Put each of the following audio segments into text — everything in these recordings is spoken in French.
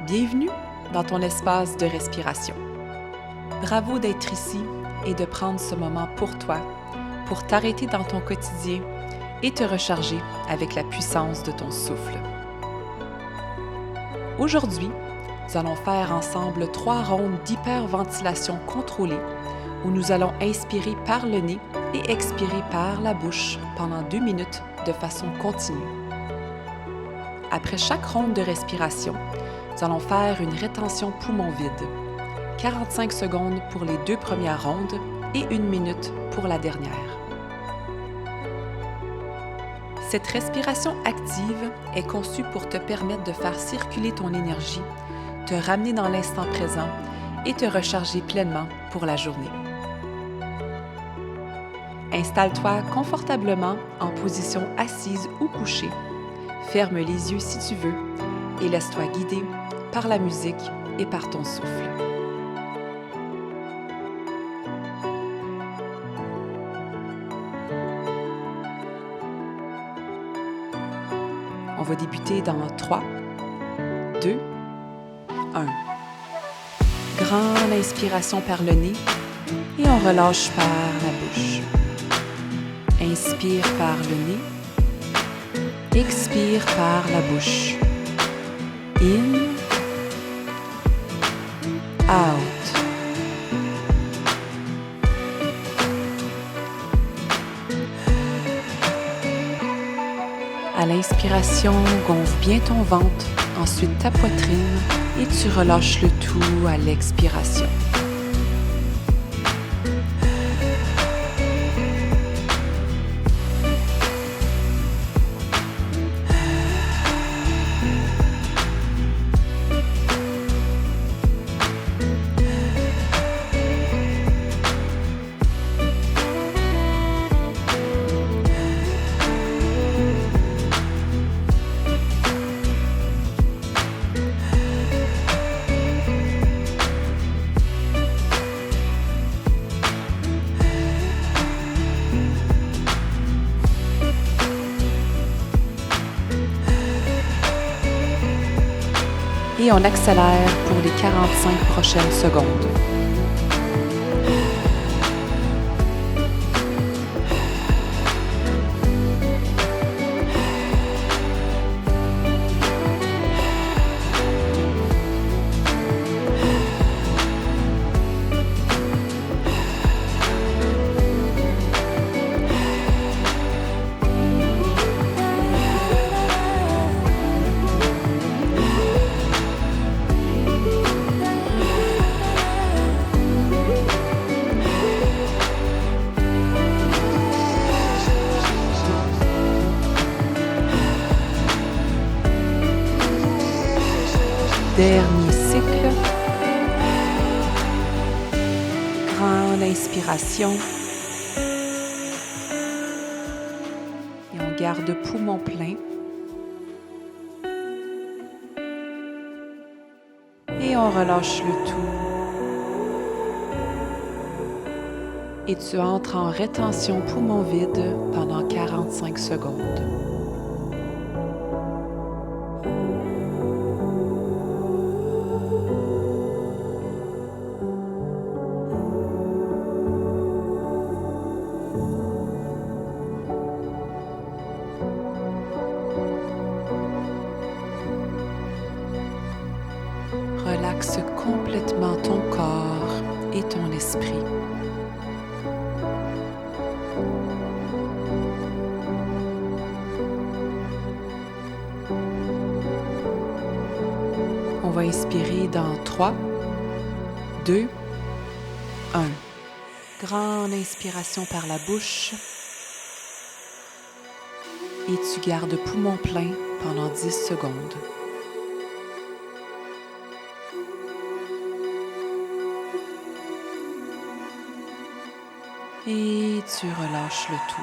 Bienvenue dans ton espace de respiration. Bravo d'être ici et de prendre ce moment pour toi, pour t'arrêter dans ton quotidien et te recharger avec la puissance de ton souffle. Aujourd'hui, nous allons faire ensemble 3 rondes d'hyperventilation contrôlée où nous allons inspirer par le nez et expirer par la bouche pendant 2 minutes de façon continue. Après chaque ronde de respiration, nous allons faire une rétention poumon vide, 45 secondes pour les 2 premières rondes et 1 minute pour la dernière. Cette respiration active est conçue pour te permettre de faire circuler ton énergie, te ramener dans l'instant présent et te recharger pleinement pour la journée. Installe-toi confortablement en position assise ou couchée. Ferme les yeux si tu veux et laisse-toi guider par la musique et par ton souffle. On va débuter dans 3, 2, 1. Grande inspiration par le nez et on relâche par la bouche. Inspire par le nez. Expire par la bouche. In. Out. À l'inspiration, gonfle bien ton ventre, ensuite ta poitrine et tu relâches le tout à l'expiration. Et on accélère pour les 45 prochaines secondes. Dernier cycle. Grande inspiration. Et on garde poumon plein. Et on relâche le tout. Et tu entres en rétention poumon vide pendant 45 secondes. Relaxe complètement ton corps et ton esprit. On va inspirer dans 3, 2, 1. Grande inspiration par la bouche. Et tu gardes poumon plein pendant 10 secondes. Et tu relâches le tout.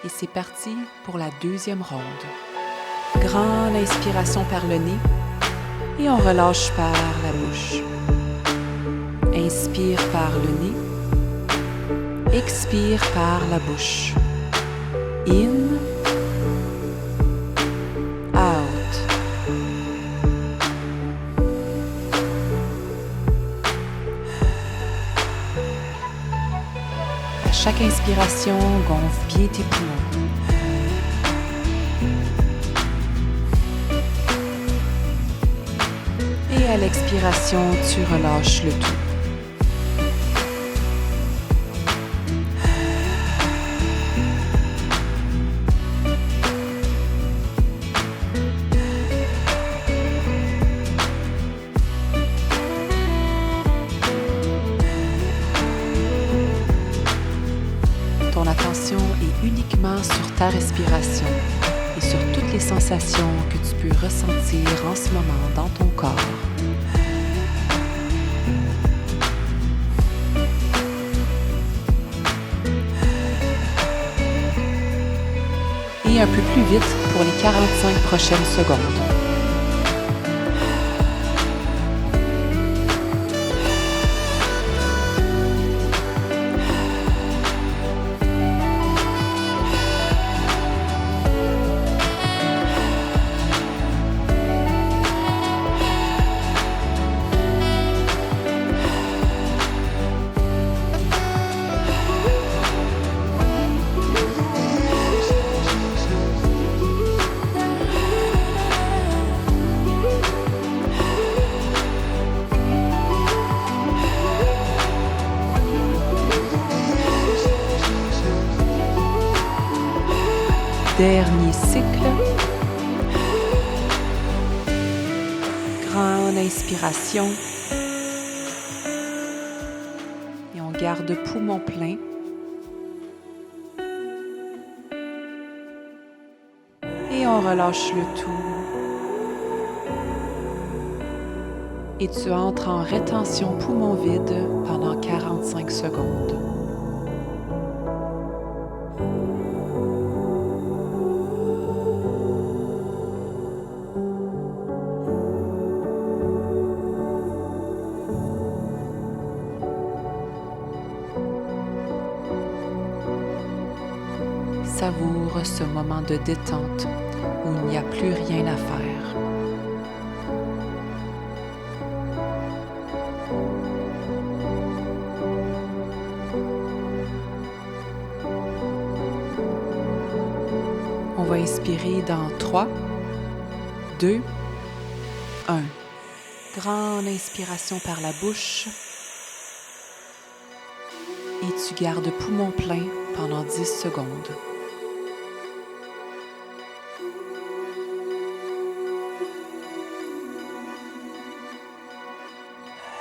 Et c'est parti pour la deuxième ronde. Grande inspiration par le nez et on relâche par la bouche. Inspire par le nez. Expire par la bouche. In. Out. À chaque inspiration, gonfle bien tes poumons. Et à l'expiration, tu relâches le tout. Ton attention est uniquement sur ta respiration et sur toutes les sensations que tu peux ressentir en ce moment dans ton corps. Et un peu plus vite pour les 45 prochaines secondes. Dernier cycle. Grande inspiration. Et on garde poumon plein. Et on relâche le tout. Et tu entres en rétention poumon vide pendant 45 secondes. Savoure ce moment de détente où il n'y a plus rien à faire. On va inspirer dans 3, 2, 1. Grande inspiration par la bouche. Et tu gardes poumon plein pendant 10 secondes.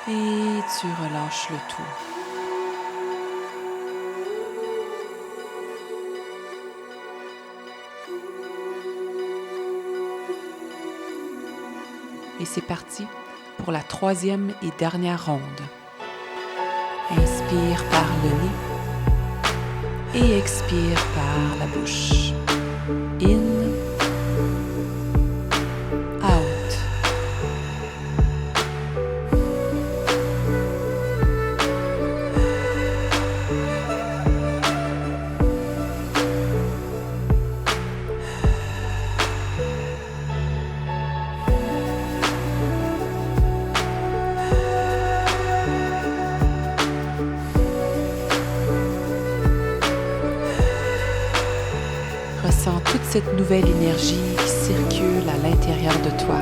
Et tu relâches le tout. Et c'est parti pour la 3e et dernière ronde. Inspire par le nez et expire par la bouche. In. Ressens toute cette nouvelle énergie qui circule à l'intérieur de toi.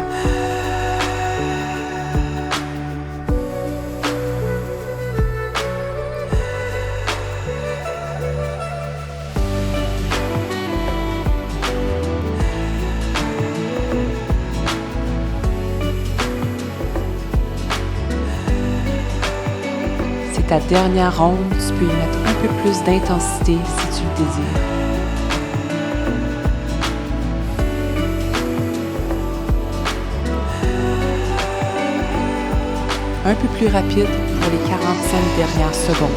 C'est ta dernière ronde, tu peux y mettre un peu plus d'intensité si tu le désires. Un peu plus rapide pour les 45 dernières secondes.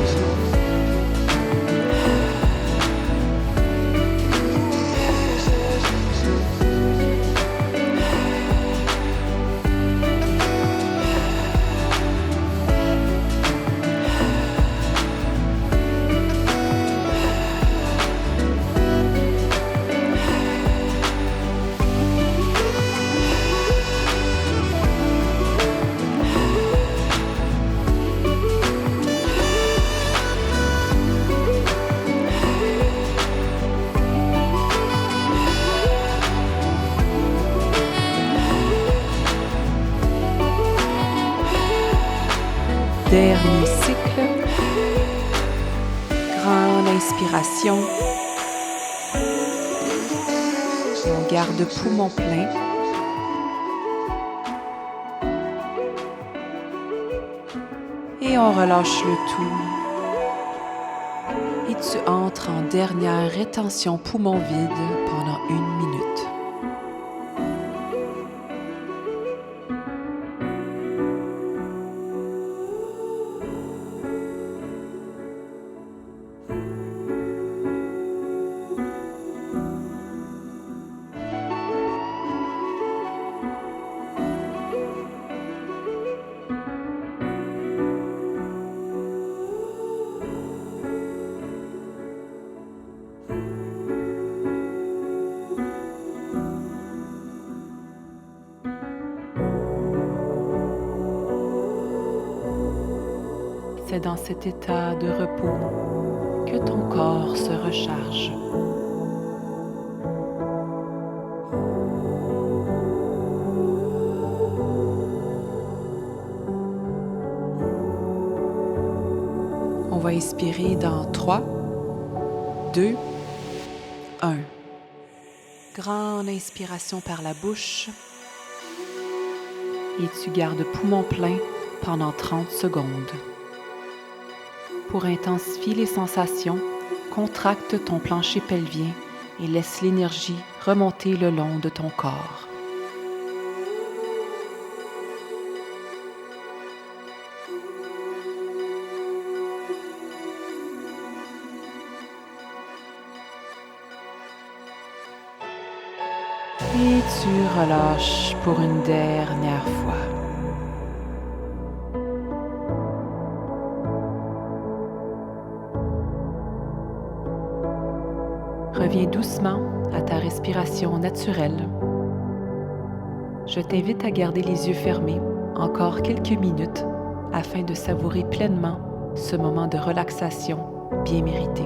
Dernier cycle. Grande inspiration. Et on garde poumon plein. Et on relâche le tout. Et tu entres en dernière rétention poumon vide pendant 1 minute. C'est dans cet état de repos que ton corps se recharge. On va expirer dans 3, 2, 1. Grande inspiration par la bouche et tu gardes poumon plein pendant 30 secondes. Pour intensifier les sensations, contracte ton plancher pelvien et laisse l'énergie remonter le long de ton corps. Et tu relâches pour une dernière fois. Reviens doucement à ta respiration naturelle. Je t'invite à garder les yeux fermés encore quelques minutes afin de savourer pleinement ce moment de relaxation bien mérité.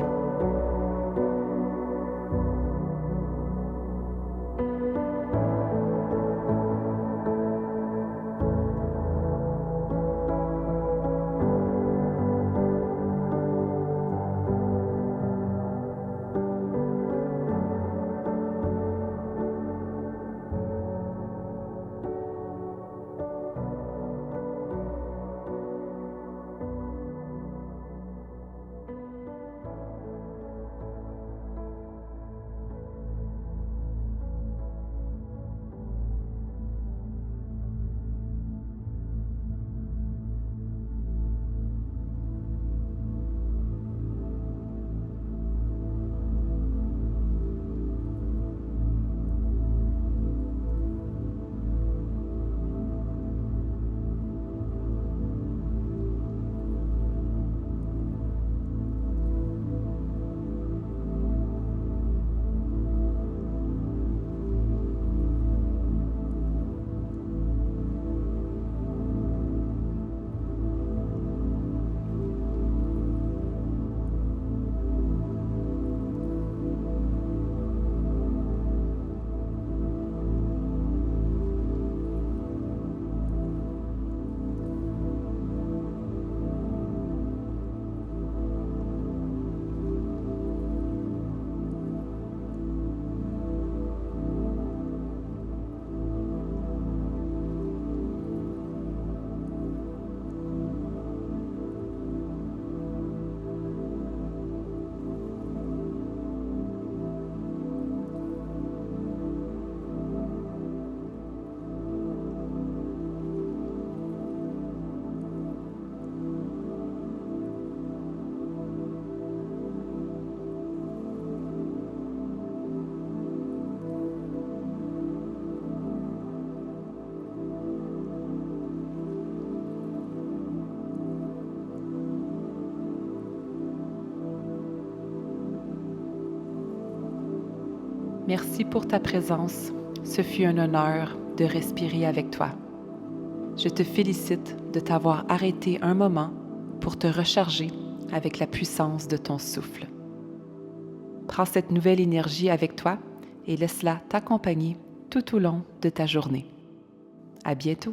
Merci pour ta présence. Ce fut un honneur de respirer avec toi. Je te félicite de t'avoir arrêté un moment pour te recharger avec la puissance de ton souffle. Prends cette nouvelle énergie avec toi et laisse-la t'accompagner tout au long de ta journée. À bientôt!